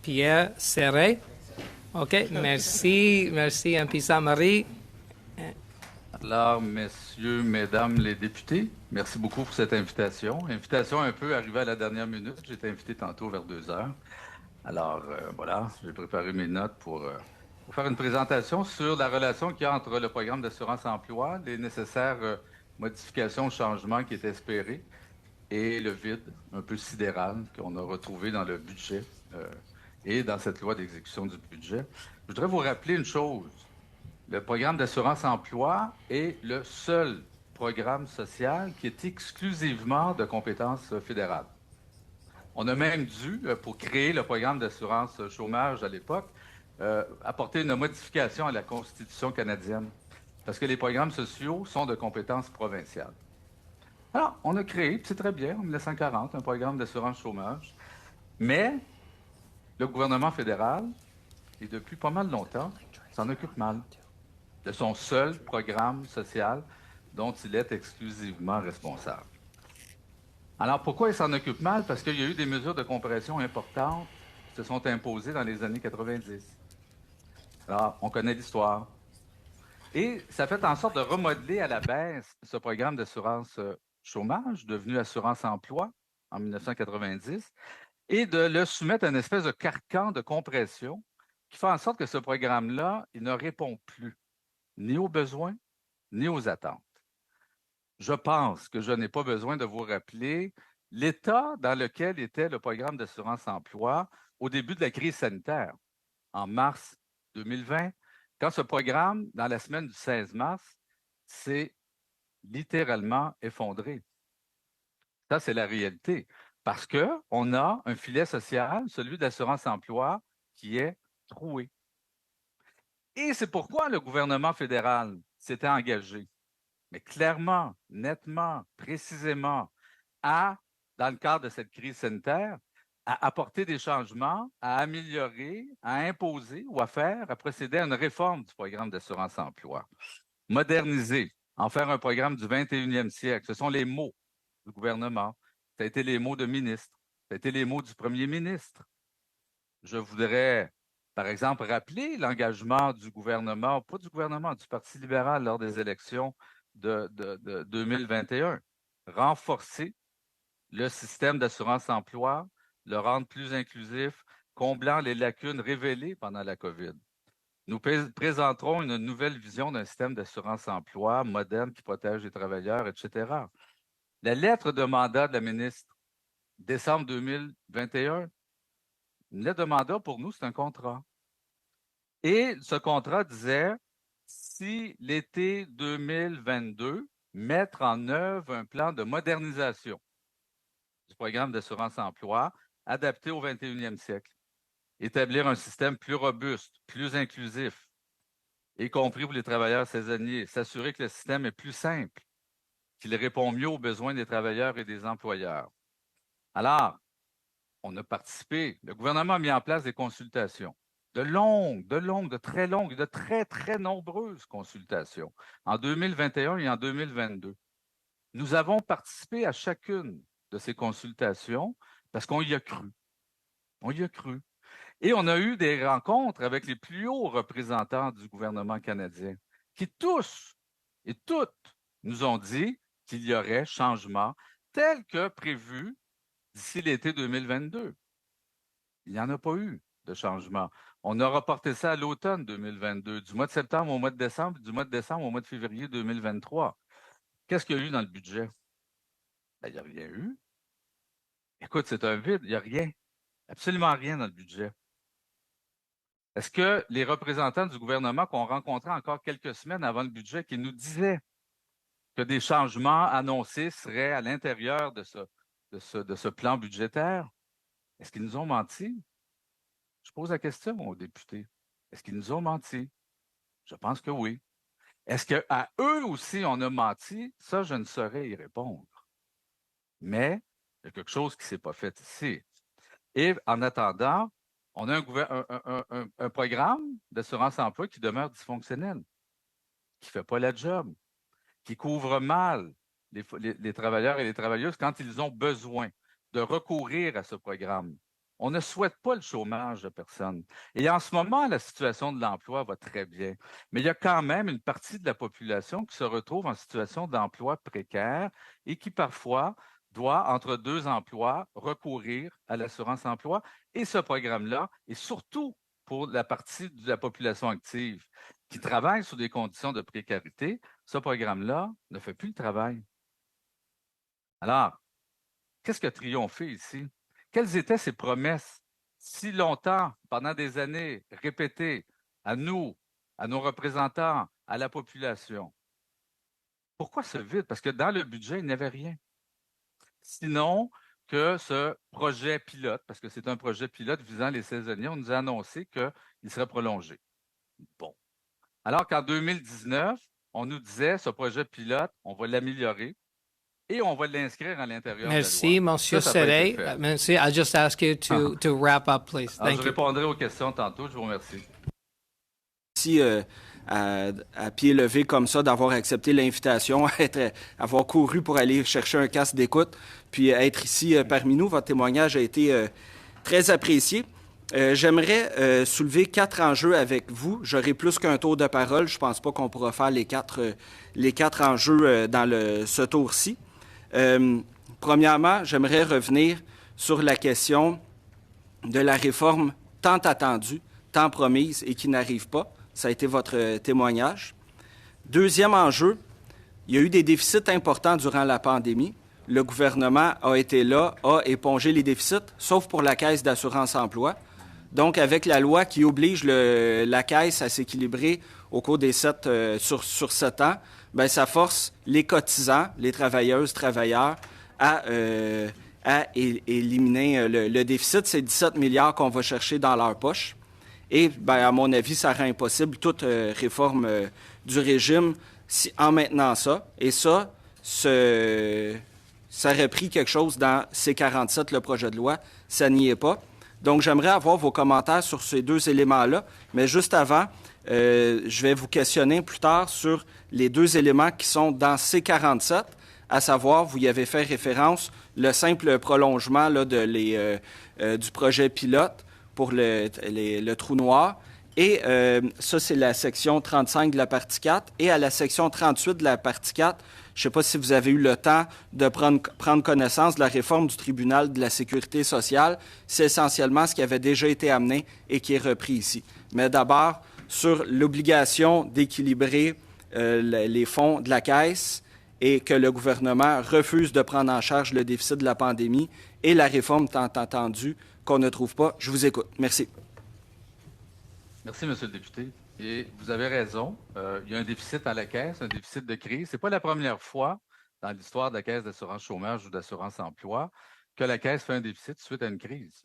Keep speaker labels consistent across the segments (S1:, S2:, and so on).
S1: Pierre Serret. OK, merci, merci, Impisa Marie.
S2: Alors, messieurs, mesdames les députés, merci beaucoup pour cette invitation. Invitation un peu arrivée à la dernière minute. J'ai été invité tantôt vers 2 heures. Alors, voilà, j'ai préparé mes notes pour faire une présentation sur la relation qu'il y a entre le programme d'assurance-emploi, les nécessaires modifications, changements qui étaient espérés et le vide un peu sidéral qu'on a retrouvé dans le budget et dans cette loi d'exécution du budget. Je voudrais vous rappeler une chose. Le programme d'assurance-emploi est le seul programme social qui est exclusivement de compétence fédérale. On a même dû, pour créer le programme d'assurance chômage à l'époque, apporter une modification à la Constitution canadienne, parce que les programmes sociaux sont de compétence provinciale. Alors, on a créé, puis c'est très bien, en 1940, un programme d'assurance chômage, mais le gouvernement fédéral, et depuis pas mal longtemps, s'en occupe mal de son seul programme social dont il est exclusivement responsable. Alors, pourquoi il s'en occupe mal? Parce qu'il y a eu des mesures de compression importantes qui se sont imposées dans les années 90. Alors, on connaît l'histoire. Et ça fait en sorte de remodeler à la baisse ce programme d'assurance chômage, devenu assurance emploi en 1990, et de le soumettre à une espèce de carcan de compression qui fait en sorte que ce programme-là, il ne répond plus ni aux besoins, ni aux attentes. Je pense que je n'ai pas besoin de vous rappeler l'état dans lequel était le programme d'assurance-emploi au début de la crise sanitaire, en mars 2020, quand ce programme, dans la semaine du 16 mars, s'est littéralement effondré. Ça, c'est la réalité. Parce qu'on a un filet social, celui de l'assurance-emploi, qui est troué. Et c'est pourquoi le gouvernement fédéral s'était engagé, mais clairement, nettement, précisément, dans le cadre de cette crise sanitaire, à apporter des changements, à améliorer, à imposer ou à procéder à une réforme du programme d'assurance-emploi. Moderniser, en faire un programme du 21e siècle. Ce sont les mots du gouvernement. Ça a été les mots de ministre. Ça a été les mots du premier ministre. Je voudrais, par exemple, rappeler l'engagement du gouvernement, pas du gouvernement, du Parti libéral lors des élections de 2021. Renforcer le système d'assurance-emploi, le rendre plus inclusif, comblant les lacunes révélées pendant la COVID. Nous présenterons une nouvelle vision d'un système d'assurance-emploi moderne qui protège les travailleurs, etc. La lettre de mandat de la ministre, décembre 2021, une lettre de mandat, pour nous, c'est un contrat. Et ce contrat disait, si l'été 2022, mettre en œuvre un plan de modernisation du programme d'assurance-emploi adapté au 21e siècle. Établir un système plus robuste, plus inclusif, y compris pour les travailleurs saisonniers. S'assurer que le système est plus simple, qu'il répond mieux aux besoins des travailleurs et des employeurs. Alors, on a participé, le gouvernement a mis en place des consultations, de très, très nombreuses consultations, en 2021 et en 2022. Nous avons participé à chacune de ces consultations parce qu'on y a cru. On y a cru. Et on a eu des rencontres avec les plus hauts représentants du gouvernement canadien qui tous et toutes nous ont dit qu'il y aurait changement tel que prévu d'ici l'été 2022. Il n'y en a pas eu de changement. On a reporté ça à l'automne 2022, du mois de septembre au mois de décembre, du mois de décembre au mois de février 2023. Qu'est-ce qu'il y a eu dans le budget? Ben, il n'y a rien eu. Écoute, c'est un vide, il n'y a rien. Absolument rien dans le budget. Est-ce que les représentants du gouvernement qu'on rencontrait encore quelques semaines avant le budget, qui nous disaient que des changements annoncés seraient à l'intérieur de ce plan budgétaire, est-ce qu'ils nous ont menti? Je pose la question aux députés. Est-ce qu'ils nous ont menti? Je pense que oui. Est-ce qu'à eux aussi on a menti? Ça, je ne saurais y répondre. Mais il y a quelque chose qui ne s'est pas fait ici. Et en attendant, on a un programme d'assurance-emploi qui demeure dysfonctionnel, qui ne fait pas la job, qui couvre mal les travailleurs et les travailleuses quand ils ont besoin de recourir à ce programme. On ne souhaite pas le chômage de personne. Et en ce moment, la situation de l'emploi va très bien. Mais il y a quand même une partie de la population qui se retrouve en situation d'emploi précaire et qui parfois doit, entre deux emplois, recourir à l'assurance-emploi. Et ce programme-là, et surtout pour la partie de la population active qui travaille sous des conditions de précarité, ce programme-là ne fait plus le travail. Alors, qu'est-ce qui a triomphé ici? Quelles étaient ces promesses si longtemps, pendant des années, répétées à nous, à nos représentants, à la population? Pourquoi ce vide? Parce que dans le budget, il n'y avait rien. Sinon que ce projet pilote, parce que c'est un projet pilote visant les saisonniers, on nous a annoncé qu'il serait prolongé. Bon. Alors qu'en 2019, on nous disait, ce projet pilote, on va l'améliorer et on va l'inscrire à l'intérieur de la loi.
S1: Merci, Monsieur
S2: Ça n'a pas été
S1: Serret.
S2: fait.
S1: Merci. I just ask you to wrap up, please.
S2: Alors,
S1: Thank
S2: je
S1: you.
S2: répondrai aux questions tantôt. Je vous remercie.
S3: Merci à pied levé comme ça d'avoir accepté l'invitation, avoir couru pour aller chercher un casque d'écoute, puis être ici parmi nous. Votre témoignage a été très apprécié. J'aimerais soulever 4 enjeux avec vous. J'aurai plus qu'un tour de parole. Je ne pense pas qu'on pourra faire les quatre enjeux dans ce tour-ci. Premièrement, j'aimerais revenir sur la question de la réforme tant attendue, tant promise et qui n'arrive pas. Ça a été votre témoignage. Deuxième enjeu, il y a eu des déficits importants durant la pandémie. Le gouvernement a été là, a épongé les déficits, sauf pour la Caisse d'assurance-emploi. Donc, avec la loi qui oblige la Caisse à s'équilibrer au cours des sur 7 ans, bien, ça force les cotisants, les travailleuses, travailleurs, à éliminer le déficit. C'est 17 milliards qu'on va chercher dans leur poche. Et, bien, à mon avis, ça rend impossible toute réforme du régime en maintenant ça. Et ça aurait pris quelque chose dans C-47, le projet de loi. Ça n'y est pas. Donc, j'aimerais avoir vos commentaires sur ces deux éléments-là. Mais juste avant, je vais vous questionner plus tard sur les deux éléments qui sont dans C-47, à savoir, vous y avez fait référence, le simple prolongement là, du projet pilote pour le trou noir. Et ça, c'est la section 35 de la partie 4. Et à la section 38 de la partie 4, je ne sais pas si vous avez eu le temps de prendre connaissance de la réforme du tribunal de la sécurité sociale. C'est essentiellement ce qui avait déjà été amené et qui est repris ici. Mais d'abord, sur l'obligation d'équilibrer les fonds de la Caisse et que le gouvernement refuse de prendre en charge le déficit de la pandémie et la réforme tant attendue qu'on ne trouve pas. Je vous écoute. Merci.
S2: Merci, M. le député. Et vous avez raison. Il y a un déficit à la Caisse, un déficit de crise. Ce n'est pas la première fois dans l'histoire de la Caisse d'assurance chômage ou d'assurance emploi que la Caisse fait un déficit suite à une crise.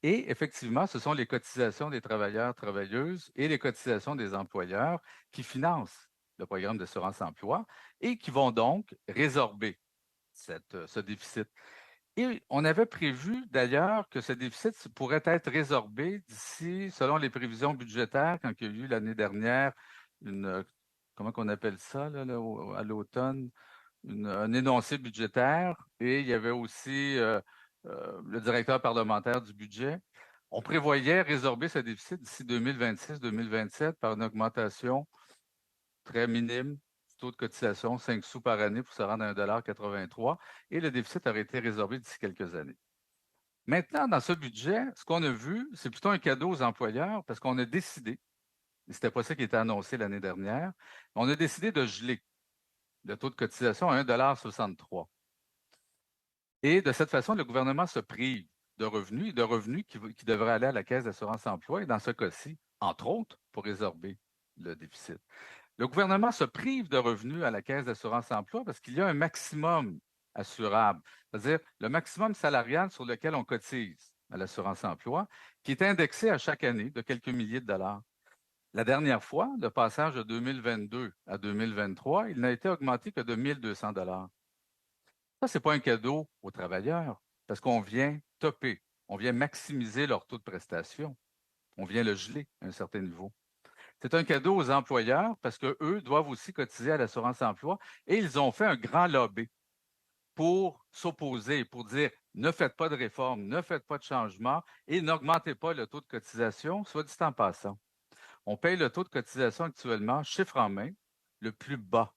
S2: Et effectivement, ce sont les cotisations des travailleurs, travailleuses et les cotisations des employeurs qui financent le programme d'assurance emploi et qui vont donc résorber ce déficit. Et on avait prévu d'ailleurs que ce déficit pourrait être résorbé d'ici, selon les prévisions budgétaires, quand il y a eu l'année dernière comment on appelle ça là, à l'automne, un énoncé budgétaire, et il y avait aussi le directeur parlementaire du budget. On prévoyait résorber ce déficit d'ici 2026-2027 par une augmentation très minime du taux de cotisation, 5 sous par année pour se rendre à 1,83 $, et le déficit aurait été résorbé d'ici quelques années. Maintenant, dans ce budget, ce qu'on a vu, c'est plutôt un cadeau aux employeurs parce qu'on a décidé, et ce n'était pas ça qui était annoncé l'année dernière, on a décidé de geler le taux de cotisation à 1,63 $. Et de cette façon, le gouvernement se prive de revenus qui devraient aller à la Caisse d'assurance-emploi, et dans ce cas-ci, entre autres, pour résorber le déficit. Le gouvernement se prive de revenus à la Caisse d'assurance-emploi parce qu'il y a un maximum assurable, c'est-à-dire le maximum salarial sur lequel on cotise à l'assurance-emploi, qui est indexé à chaque année de quelques milliers de dollars. La dernière fois, le passage de 2022 à 2023, il n'a été augmenté que de 1 200 $. Ça, ce n'est pas un cadeau aux travailleurs parce qu'on vient topper, on vient maximiser leur taux de prestation, on vient le geler à un certain niveau. C'est un cadeau aux employeurs parce qu'eux doivent aussi cotiser à l'assurance-emploi et ils ont fait un grand lobby pour s'opposer, pour dire ne faites pas de réformes, ne faites pas de changements et n'augmentez pas le taux de cotisation, soit dit en passant. On paye le taux de cotisation actuellement, chiffre en main, le plus bas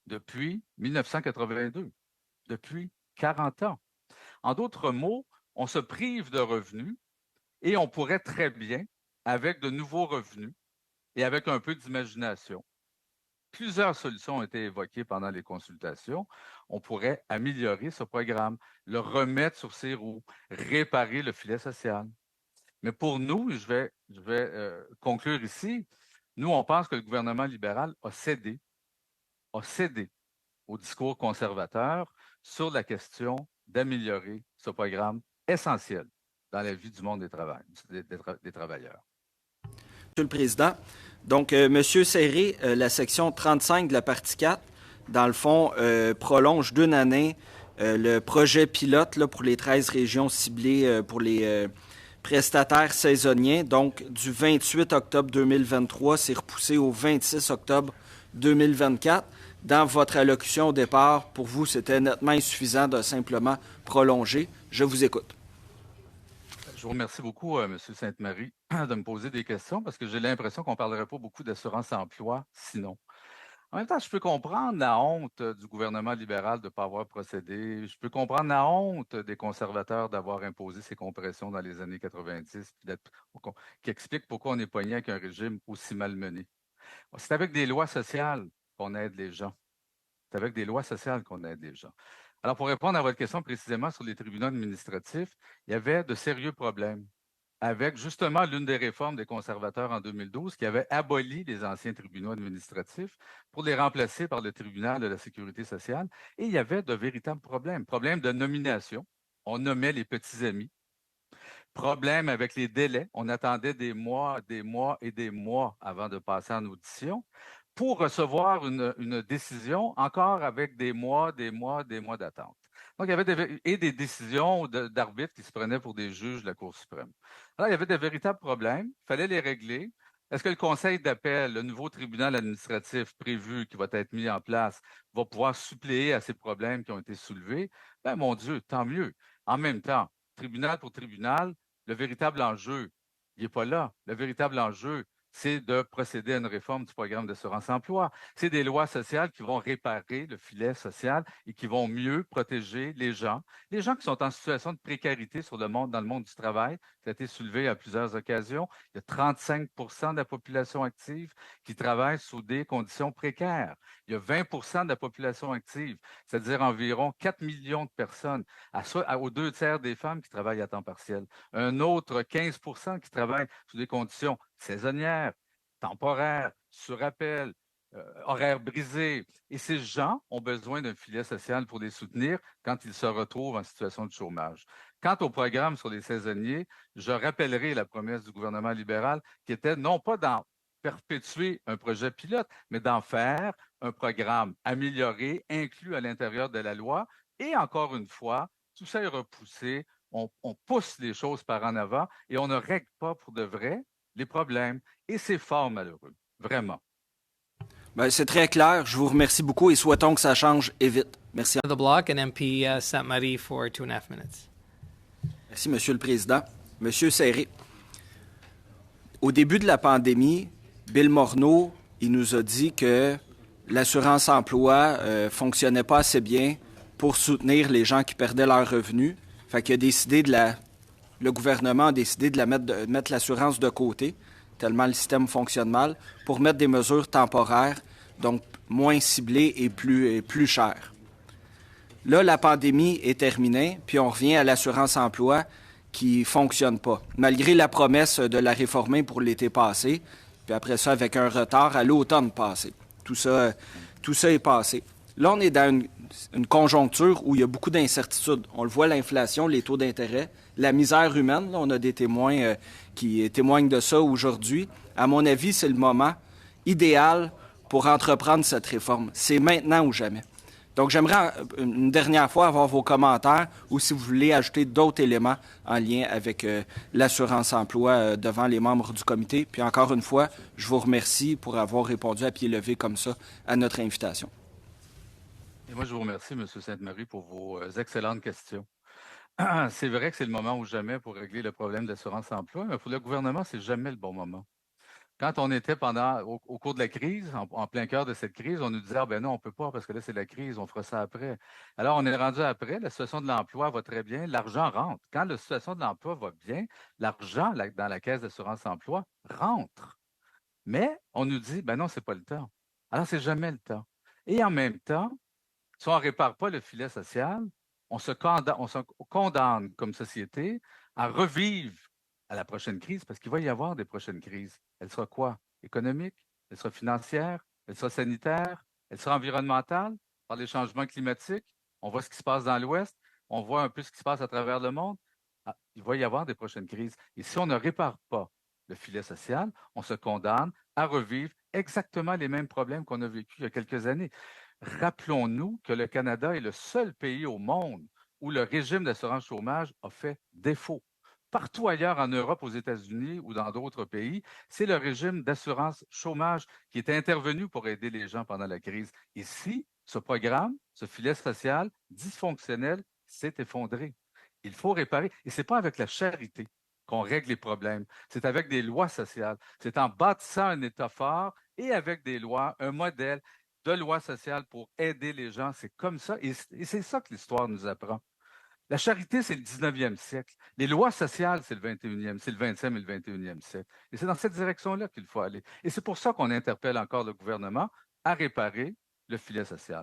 S2: depuis 1982, depuis 40 ans. En d'autres mots, on se prive de revenus et on pourrait très bien, avec de nouveaux revenus et avec un peu d'imagination, plusieurs solutions ont été évoquées pendant les consultations. On pourrait améliorer ce programme, le remettre sur ses roues, réparer le filet social. Mais pour nous, je vais conclure ici, nous, on pense que le gouvernement libéral a cédé au discours conservateur sur la question d'améliorer ce programme essentiel dans la vie du monde des travailleurs.
S3: Monsieur le Président, donc, M. Serré, la section 35 de la partie 4, dans le fond, prolonge d'une année le projet pilote là, pour les 13 régions ciblées pour les prestataires saisonniers. Donc, du 28 octobre 2023, c'est repoussé au 26 octobre 2024. Dans votre allocution au départ, pour vous, c'était nettement insuffisant de simplement prolonger. Je vous écoute.
S2: Je vous remercie beaucoup, M. Sainte-Marie, de me poser des questions parce que j'ai l'impression qu'on ne parlerait pas beaucoup d'assurance-emploi sinon. En même temps, je peux comprendre la honte du gouvernement libéral de ne pas avoir procédé. Je peux comprendre la honte des conservateurs d'avoir imposé ces compressions dans les années 90, qui explique pourquoi on est poigné avec un régime aussi malmené. C'est avec des lois sociales qu'on aide les gens. C'est avec des lois sociales qu'on aide les gens. Alors, pour répondre à votre question précisément sur les tribunaux administratifs, il y avait de sérieux problèmes avec justement l'une des réformes des conservateurs en 2012 qui avait aboli les anciens tribunaux administratifs pour les remplacer par le tribunal de la sécurité sociale. Et il y avait de véritables problèmes. Problèmes de nomination. On nommait les petits amis. Problème avec les délais. On attendait des mois et des mois avant de passer en audition pour recevoir une décision encore avec des mois d'attente. Donc, il y avait des décisions d'arbitres qui se prenaient pour des juges de la Cour suprême. Alors, il y avait de véritables problèmes, il fallait les régler. Est-ce que le Conseil d'appel, le nouveau tribunal administratif prévu qui va être mis en place, va pouvoir suppléer à ces problèmes qui ont été soulevés? Ben, mon Dieu, tant mieux. En même temps, tribunal pour tribunal, le véritable enjeu, il n'est pas là. Le véritable enjeu, c'est de procéder à une réforme du programme d'assurance-emploi. C'est des lois sociales qui vont réparer le filet social et qui vont mieux protéger les gens qui sont en situation de précarité dans le monde du travail. Ça a été soulevé à plusieurs occasions. Il y a 35 de la population active qui travaille sous des conditions précaires. Il y a 20 de la population active, c'est-à-dire environ 4 millions de personnes, aux 2 tiers des femmes qui travaillent à temps partiel. Un autre 15 qui travaillent sous des conditions saisonnières, temporaires, sur appel, horaires brisés. Et ces gens ont besoin d'un filet social pour les soutenir quand ils se retrouvent en situation de chômage. Quant au programme sur les saisonniers, je rappellerai la promesse du gouvernement libéral qui était non pas d'en perpétuer un projet pilote, mais d'en faire un programme amélioré, inclus à l'intérieur de la loi. Et encore une fois, tout ça est repoussé. On pousse les choses par en avant et on ne règle pas pour de vrai les problèmes. Et c'est fort malheureux, vraiment.
S3: Ben, c'est très clair. Je vous remercie beaucoup et souhaitons que ça change et vite. Merci.
S1: The block and MP Sainte-Marie for 2.5 minutes.
S3: Merci, Monsieur le Président. Monsieur Serré, au début de la pandémie, Bill Morneau, il nous a dit que l'assurance-emploi fonctionnait pas assez bien pour soutenir les gens qui perdaient leurs revenus. Fait qu'il a décidé le gouvernement a décidé de mettre l'assurance de côté, tellement le système fonctionne mal, pour mettre des mesures temporaires, donc moins ciblées et plus chères. Là, la pandémie est terminée, puis on revient à l'assurance-emploi qui ne fonctionne pas, malgré la promesse de la réformer pour l'été passé, puis après ça, avec un retard à l'automne passé. Tout ça est passé. Là, on est dans une conjoncture où il y a beaucoup d'incertitudes. On le voit, l'inflation, les taux d'intérêt, la misère humaine. Là, on a des témoins qui témoignent de ça aujourd'hui. À mon avis, c'est le moment idéal pour entreprendre cette réforme. C'est maintenant ou jamais. Donc, j'aimerais une dernière fois avoir vos commentaires ou si vous voulez ajouter d'autres éléments en lien avec l'assurance-emploi devant les membres du comité. Puis encore une fois, je vous remercie pour avoir répondu à pied levé comme ça à notre invitation.
S2: Et moi, je vous remercie, M. Sainte-Marie, pour vos excellentes questions. C'est vrai que c'est le moment ou jamais pour régler le problème de l'assurance-emploi, mais pour le gouvernement, c'est jamais le bon moment. Quand on était au cours de la crise, en plein cœur de cette crise, on nous disait, ah ben non, on peut pas parce que là, c'est la crise, on fera ça après. Alors, on est rendu après, la situation de l'emploi va très bien, l'argent rentre. Quand la situation de l'emploi va bien, l'argent dans la caisse d'assurance-emploi rentre. Mais on nous dit, ben non, c'est pas le temps. Alors, c'est jamais le temps. Et en même temps, si on ne répare pas le filet social, on se condamne comme société à revivre à la prochaine crise, parce qu'il va y avoir des prochaines crises. Elle sera quoi? Économique? Elle sera financière? Elle sera sanitaire? Elle sera environnementale par les changements climatiques? On voit ce qui se passe dans l'Ouest. On voit un peu ce qui se passe à travers le monde. Ah, il va y avoir des prochaines crises. Et si on ne répare pas le filet social, on se condamne à revivre exactement les mêmes problèmes qu'on a vécus il y a quelques années. Rappelons-nous que le Canada est le seul pays au monde où le régime d'assurance chômage a fait défaut. Partout ailleurs en Europe, aux États-Unis ou dans d'autres pays, c'est le régime d'assurance chômage qui est intervenu pour aider les gens pendant la crise. Ici, ce programme, ce filet social dysfonctionnel s'est effondré. Il faut réparer. Et ce n'est pas avec la charité qu'on règle les problèmes. C'est avec des lois sociales. C'est en bâtissant un État fort et avec des lois, un modèle de loi sociale pour aider les gens. C'est comme ça. Et c'est ça que l'histoire nous apprend. La charité, c'est le 19e siècle. Les lois sociales, c'est le 21e, c'est le 20e et le 21e siècle. Et c'est dans cette direction-là qu'il faut aller. Et c'est pour ça qu'on interpelle encore le gouvernement à réparer le filet social.